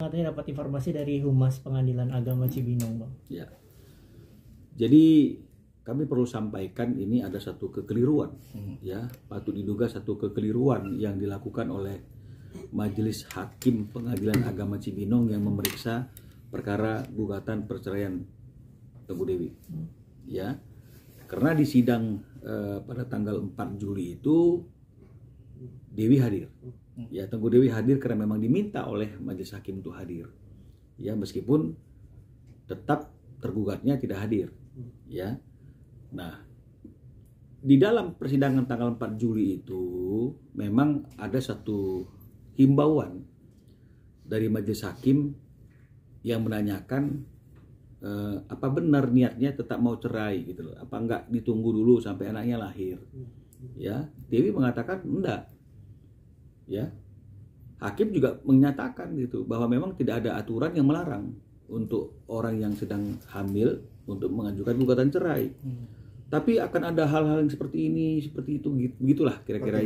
Katanya dapat informasi dari Humas Pengadilan Agama Cibinong, Bang. Ya. Jadi kami perlu sampaikan ini ada satu kekeliruan, ya, patut diduga satu kekeliruan yang dilakukan oleh Majelis Hakim Pengadilan Agama Cibinong yang memeriksa perkara gugatan perceraian Teguh Dewi, ya, karena di sidang pada tanggal 4 Juli itu Dewi hadir. Ya, Teguh Dewi hadir karena memang diminta oleh majelis hakim untuk hadir. Ya, meskipun tetap tergugatnya tidak hadir. Ya. Nah, di dalam persidangan tanggal 4 Juli itu memang ada satu himbauan dari majelis hakim yang menanyakan apa benar niatnya tetap mau cerai gitu loh. Apa enggak ditunggu dulu sampai anaknya lahir. Ya, Dewi mengatakan enggak. Ya, hakim juga menyatakan gitu bahwa memang tidak ada aturan yang melarang untuk orang yang sedang hamil untuk mengajukan gugatan cerai. Tapi akan ada hal-hal yang seperti ini, seperti itu, begitulah kira-kira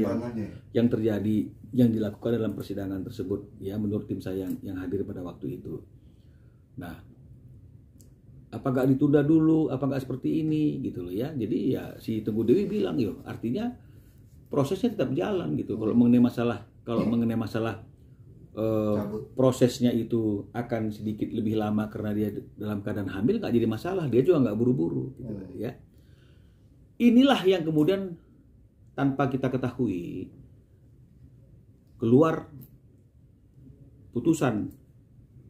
yang terjadi, yang dilakukan dalam persidangan tersebut, ya, menurut tim saya yang hadir pada waktu itu. Nah, apa nggak ditunda dulu, apa nggak seperti ini, gitu loh ya. Jadi ya si Teguh Dewi bilang, yo, artinya prosesnya tetap jalan gitu. Kalau mengenai masalah prosesnya itu akan sedikit lebih lama karena dia dalam keadaan hamil, nggak jadi masalah. Dia juga nggak buru-buru, gitu ya. Inilah yang kemudian tanpa kita ketahui keluar putusan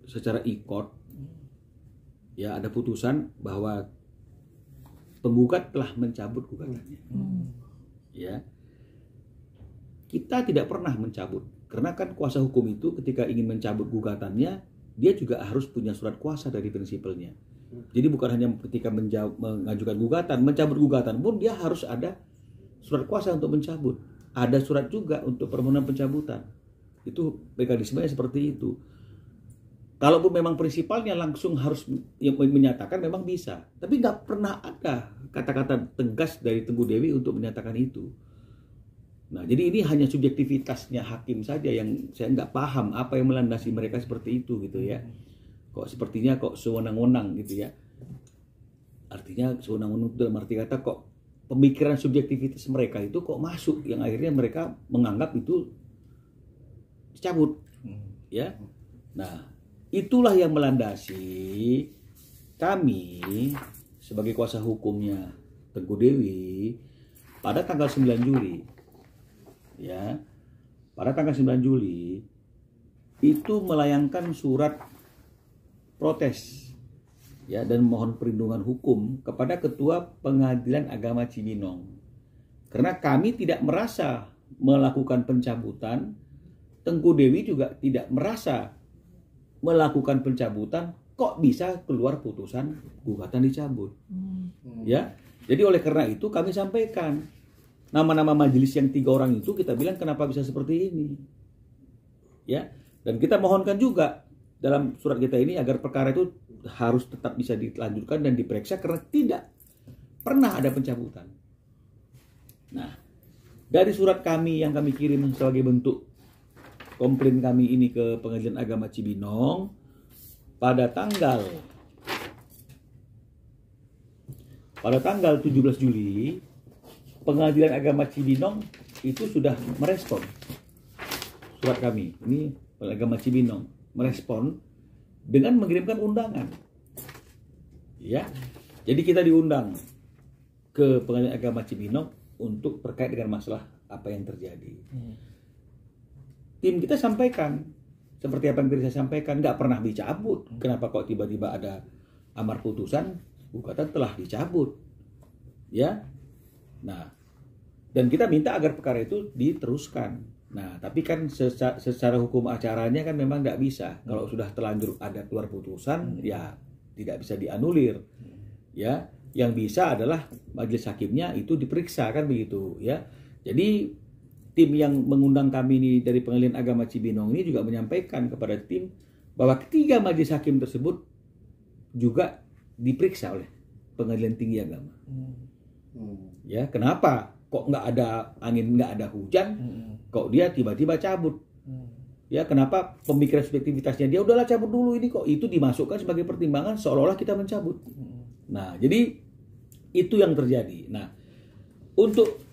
secara e-court. Ya, ada putusan bahwa penggugat telah mencabut gugatannya. Ya. Kita tidak pernah mencabut, karena kan kuasa hukum itu ketika ingin mencabut gugatannya, dia juga harus punya surat kuasa dari prinsipalnya. Jadi bukan hanya ketika mengajukan gugatan, mencabut gugatan pun dia harus ada surat kuasa untuk mencabut. Ada surat juga untuk permohonan pencabutan. Itu mekanismenya seperti itu. Kalaupun memang prinsipalnya langsung harus menyatakan, memang bisa. Tapi nggak pernah ada kata-kata tegas dari Teguh Dewi untuk menyatakan itu. Nah, jadi ini hanya subjektivitasnya hakim saja yang saya nggak paham apa yang melandasi mereka seperti itu gitu ya. Kok sepertinya kok sewenang-wenang gitu ya. Artinya sewenang-wenang dalam arti kata kok pemikiran subjektivitas mereka itu kok masuk yang akhirnya mereka menganggap itu dicabut. Ya. Nah, itulah yang melandasi kami sebagai kuasa hukumnya Teguh Dewi pada tanggal 9 Juli. Ya, pada tanggal 9 Juli itu melayangkan surat protes, ya, dan mohon perlindungan hukum kepada Ketua Pengadilan Agama Cibinong, karena kami tidak merasa melakukan pencabutan. Teguh Dewi juga tidak merasa melakukan pencabutan. Kok bisa keluar putusan gugatan dicabut? Ya, jadi oleh karena itu kami sampaikan nama-nama majelis yang 3 orang itu, kita bilang kenapa bisa seperti ini, ya, dan kita mohonkan juga dalam surat kita ini agar perkara itu harus tetap bisa dilanjutkan dan diperiksa karena tidak pernah ada pencabutan. Nah, dari surat kami yang kami kirim sebagai bentuk komplain kami ini ke Pengadilan Agama Cibinong pada tanggal 17 Juli Pengadilan Agama Cibinong itu sudah merespon surat kami. Ini Pengadilan Agama Cibinong merespon dengan mengirimkan undangan. Ya. Jadi kita diundang ke Pengadilan Agama Cibinong untuk terkait dengan masalah apa yang terjadi. Tim kita sampaikan seperti apa yang tadi saya sampaikan, nggak pernah dicabut. Kenapa kok tiba-tiba ada amar putusan gugatan telah dicabut? Ya. Nah, dan kita minta agar perkara itu diteruskan. Nah, tapi kan secara hukum acaranya kan memang tidak bisa. Kalau sudah terlanjur ada keluar putusan, ya tidak bisa dianulir. Ya, yang bisa adalah majelis hakimnya itu diperiksa, kan begitu ya. Jadi tim yang mengundang kami ini dari Pengadilan Agama Cibinong ini juga menyampaikan kepada tim bahwa ketiga majelis hakim tersebut juga diperiksa oleh Pengadilan Tinggi Agama. Ya, kenapa? Kok nggak ada angin, nggak ada hujan, kok dia tiba-tiba cabut? Ya, kenapa pemikiran subjektivitasnya dia udahlah cabut dulu ini kok, itu dimasukkan sebagai pertimbangan seolah-olah kita mencabut. Nah, jadi itu yang terjadi. Nah, untuk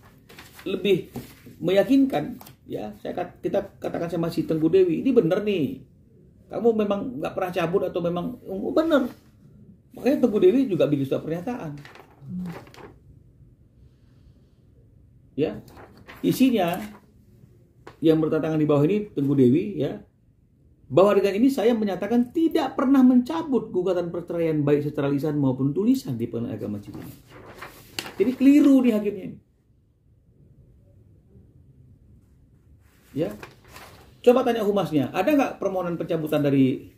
lebih meyakinkan, ya kita katakan sama si Tengku Dewi, ini bener nih, kamu memang nggak pernah cabut atau memang bener. Makanya Tengku Dewi juga bikin suatu pernyataan. Ya, isinya yang bertentangan di bawah ini Tengku Dewi, ya, bahwa dengan ini saya menyatakan tidak pernah mencabut gugatan perceraian baik secara lisan maupun tulisan di Pengadilan Agama Cibinong. Jadi keliru di hakimnya ini. Ya, coba tanya humasnya, ada nggak permohonan pencabutan dari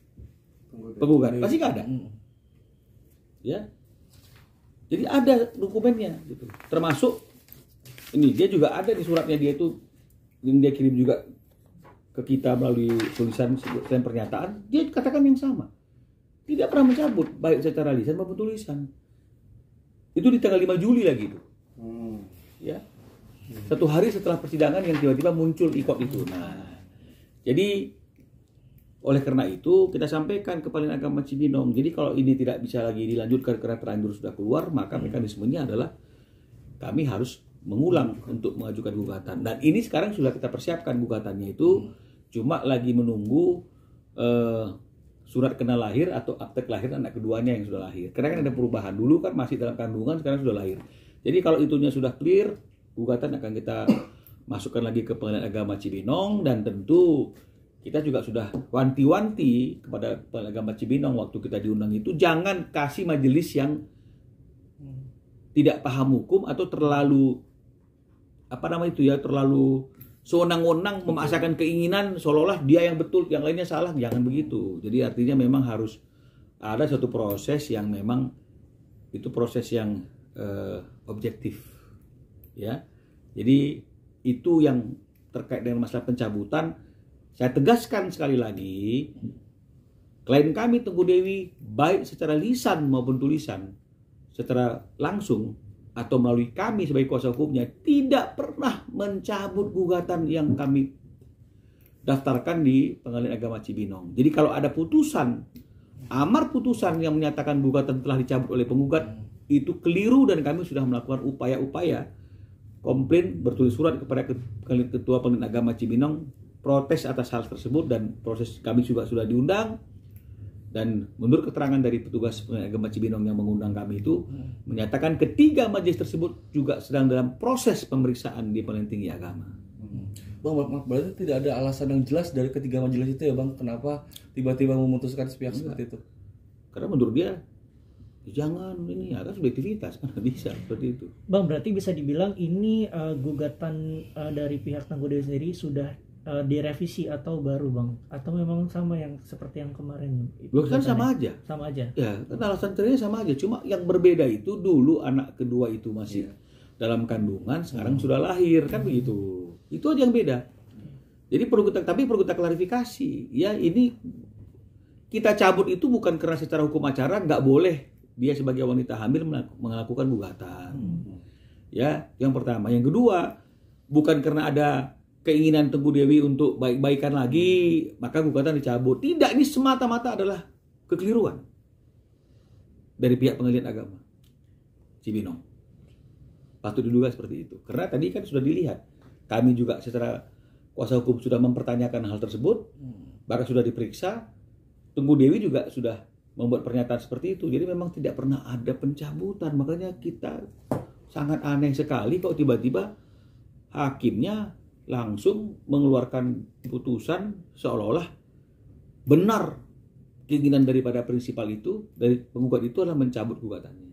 penggugat? Pasti nggak ada. Ya, jadi ada dokumennya, gitu. Termasuk ini dia juga ada di suratnya dia itu, yang dia kirim juga ke kita melalui tulisan pernyataan, dia katakan yang sama. Tidak pernah mencabut baik secara lisan maupun tulisan. Itu di tanggal 5 Juli lagi itu. Ya. 1 hari setelah persidangan yang tiba-tiba muncul ikot itu. Nah, jadi oleh karena itu kita sampaikan ke Pengadilan Agama Cibinong. Jadi kalau ini tidak bisa lagi dilanjutkan karena terlanjur sudah keluar, maka mekanismenya adalah kami harus mengulang untuk mengajukan gugatan. Dan ini sekarang sudah kita persiapkan gugatannya itu, cuma lagi menunggu surat kenal lahir atau akte kelahiran anak keduanya yang sudah lahir. Karena kan ada perubahan, dulu kan masih dalam kandungan, sekarang sudah lahir. Jadi kalau itunya sudah clear, gugatan akan kita masukkan lagi ke Pengadilan Agama Cibinong. Dan tentu kita juga sudah wanti-wanti kepada Pengadilan Agama Cibinong waktu kita diundang itu, jangan kasih majelis yang tidak paham hukum atau terlalu terlalu sewenang-wenang memaksakan keinginan seolah-olah dia yang betul, yang lainnya salah. Jangan begitu. Jadi artinya memang harus ada satu proses yang memang itu proses yang objektif, ya. Jadi itu yang terkait dengan masalah pencabutan. Saya tegaskan sekali lagi, klien kami Tengku Dewi baik secara lisan maupun tulisan, secara langsung atau melalui kami sebagai kuasa hukumnya, tidak pernah mencabut gugatan yang kami daftarkan di Pengadilan Agama Cibinong. Jadi kalau ada putusan, amar putusan yang menyatakan gugatan telah dicabut oleh penggugat, itu keliru dan kami sudah melakukan upaya-upaya komplain, bertulis surat kepada Ketua Pengadilan Agama Cibinong, protes atas hal tersebut, dan proses kami juga sudah diundang. Dan menurut keterangan dari petugas Pengadilan Agama Cibinong yang mengundang kami itu, menyatakan ketiga majelis tersebut juga sedang dalam proses pemeriksaan di Pengadilan Tinggi Agama. Bang, berarti tidak ada alasan yang jelas dari ketiga majelis itu ya Bang, kenapa tiba-tiba memutuskan sepihak seperti itu? Karena menurut dia, jangan ini ada subjektivitas, kan bisa seperti itu. Bang, berarti bisa dibilang ini gugatan dari pihak Tengku Dewi sendiri sudah direvisi atau baru Bang? Atau memang sama yang seperti yang kemarin? Loh, kan sama aja. Sama aja? Ya, kan alasan ceritanya sama aja. Cuma yang berbeda itu dulu anak kedua itu masih dalam kandungan, sekarang sudah lahir, kan begitu. Itu aja yang beda. Jadi perlu kita klarifikasi. Ya, ini kita cabut itu bukan karena secara hukum acara nggak boleh dia sebagai wanita hamil melakukan gugatan. Ya, yang pertama. Yang kedua, bukan karena ada keinginan Tengku Dewi untuk baik-baikan lagi, maka gugatan dicabut. Tidak, ini semata-mata adalah kekeliruan dari pihak Pengadilan Agama Cibinong. Patut diduga seperti itu. Karena tadi kan sudah dilihat, kami juga secara kuasa hukum sudah mempertanyakan hal tersebut, bahkan sudah diperiksa. Tengku Dewi juga sudah membuat pernyataan seperti itu. Jadi memang tidak pernah ada pencabutan. Makanya kita sangat aneh sekali kok tiba-tiba hakimnya langsung mengeluarkan putusan seolah-olah benar keinginan daripada prinsipal itu, dari penggugat itu adalah mencabut gugatannya.